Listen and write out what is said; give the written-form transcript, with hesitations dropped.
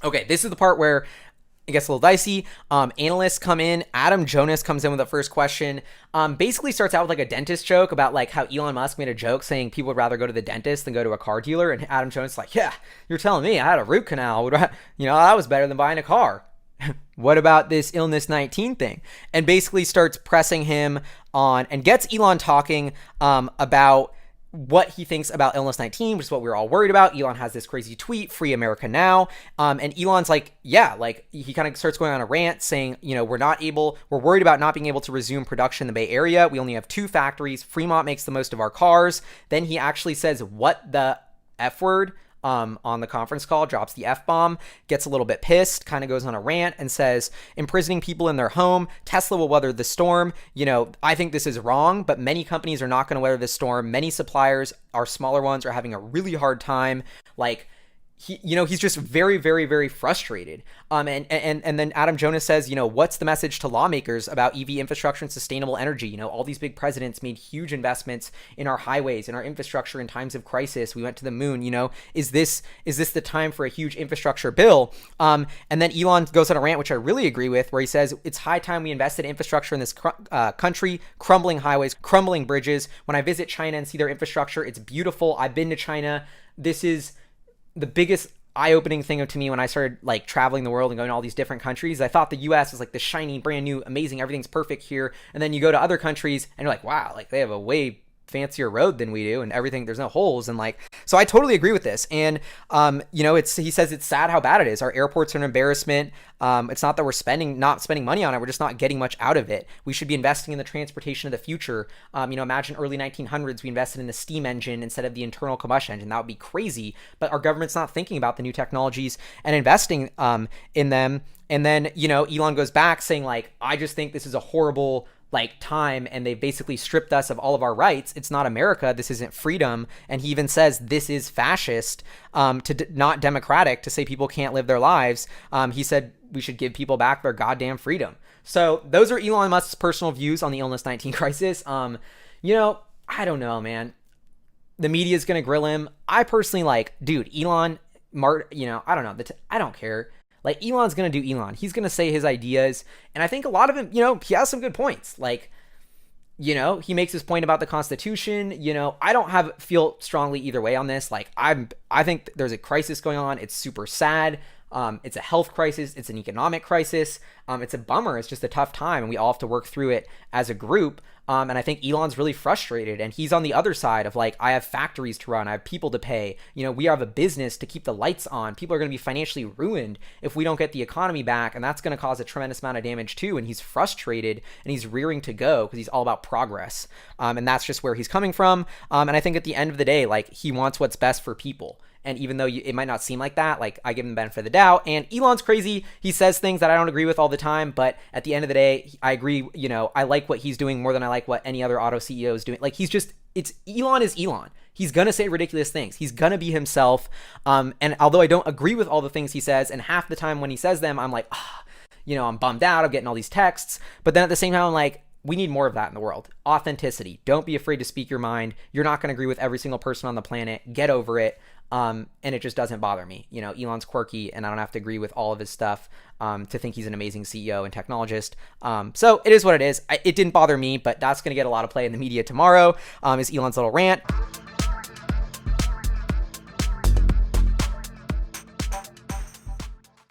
Okay, this is the part where it gets a little dicey. Analysts come in. Adam Jonas comes in with the first question. Basically starts out with like a dentist joke about like how Elon Musk made a joke saying people would rather go to the dentist than go to a car dealer. And Adam Jonas is like, yeah, you're telling me I had a root canal. That was better than buying a car. What about this illness 19 thing? And basically starts pressing him on and gets Elon talking about what he thinks about illness 19, which is what we were all worried about. Elon has this crazy tweet, free America now. And Elon's like, yeah, like he kind of starts going on a rant saying, we're worried about not being able to resume production in the Bay Area. We only have 2 factories. Fremont makes the most of our cars. Then he actually says, what the F word? On the conference call, drops the F-bomb, gets a little bit pissed, kind of goes on a rant and says, imprisoning people in their home, Tesla will weather the storm. I think this is wrong, but many companies are not going to weather this storm. Many suppliers, our smaller ones, are having a really hard time. Like, he's just very, very, very frustrated. And then Adam Jonas says, what's the message to lawmakers about EV infrastructure and sustainable energy? All these big presidents made huge investments in our highways, in our infrastructure in times of crisis. We went to the moon. Is this the time for a huge infrastructure bill? And then Elon goes on a rant, which I really agree with, where he says it's high time we invested in infrastructure in this country. Crumbling highways, crumbling bridges. When I visit China and see their infrastructure, it's beautiful. I've been to China. This is the biggest eye-opening thing to me when I started like traveling the world and going to all these different countries. I thought the US was like the shiny, brand new, amazing, everything's perfect here. And then you go to other countries and you're like, wow, like they have a way fancier road than we do and everything, there's no holes. And like, so I totally agree with this. And he says it's sad how bad it is. Our airports are an embarrassment. It's not that we're not spending money on it, we're just not getting much out of it. We should be investing in the transportation of the future. Imagine early 1900s we invested in the steam engine instead of the internal combustion engine. That would be crazy, but our government's not thinking about the new technologies and investing in them. And then Elon goes back saying like, I just think this is a horrible time, and they basically stripped us of all of our rights. It's not America. This isn't freedom. And he even says this is fascist, not democratic, to say people can't live their lives. He said we should give people back their goddamn freedom. So those are Elon Musk's personal views on the illness 19 crisis. I don't know, man. The media is going to grill him. I personally dude, Elon, I don't know. I don't care. Like, Elon's going to do Elon. He's going to say his ideas. And I think a lot of him, he has some good points. He makes his point about the Constitution. I don't feel strongly either way on this. I think there's a crisis going on. It's super sad. It's a health crisis. It's an economic crisis. It's a bummer. It's just a tough time, and we all have to work through it as a group. And I think Elon's really frustrated, and he's on the other side of I have factories to run. I have people to pay. We have a business to keep the lights on. People are going to be financially ruined if we don't get the economy back, and that's going to cause a tremendous amount of damage too. And he's frustrated, and he's rearing to go because he's all about progress. And that's just where he's coming from. And I think at the end of the day, he wants what's best for people. And even though it might not seem like that, I give him the benefit of the doubt. And Elon's crazy. He says things that I don't agree with all the time. But at the end of the day, I agree. I like what he's doing more than I like what any other auto CEO is doing. Elon is Elon. He's going to say ridiculous things. He's going to be himself. And although I don't agree with all the things he says, and half the time when he says them, I'm like, I'm bummed out. I'm getting all these texts. But then at the same time, I'm like, we need more of that in the world. Authenticity. Don't be afraid to speak your mind. You're not going to agree with every single person on the planet. Get over it. And it just doesn't bother me. Elon's quirky, and I don't have to agree with all of his stuff to think he's an amazing CEO and technologist. So it is what it is. It didn't bother me, but that's going to get a lot of play in the media tomorrow, is Elon's little rant.